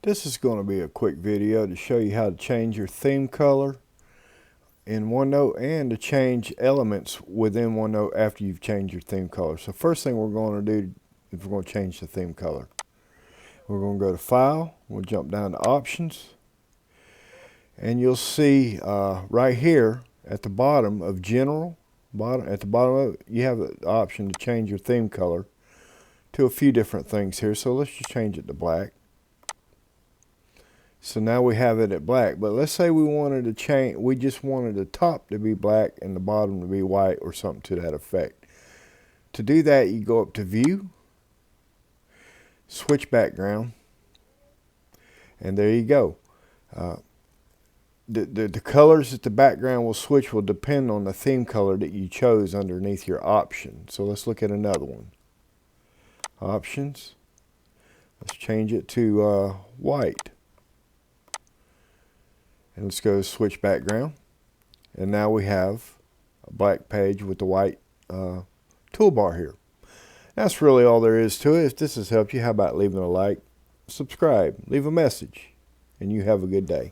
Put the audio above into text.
This is going to be a quick video to show you how to change your theme color in OneNote and to change elements within OneNote after you've changed your theme color. So first thing we're going to do is we're going to change the theme color. We're going to go to File, we'll jump down to Options, and you'll see right here at the bottom of General, at the bottom of it, you have the option to change your theme color to a few different things here. So let's just change it to black. So now we have it at black, but let's say we wanted to change, we just wanted the top to be black and the bottom to be white or something to that effect. To do that, you go up to View, Switch Background, and there you go. The colors that the background will switch will depend on the theme color that you chose underneath your option. So let's look at another one. Options, let's change it to white. And let's go to Switch Background. And now we have a black page with the white toolbar here. That's really all there is to it. If this has helped you, how about leaving a like, subscribe, leave a message, and you have a good day.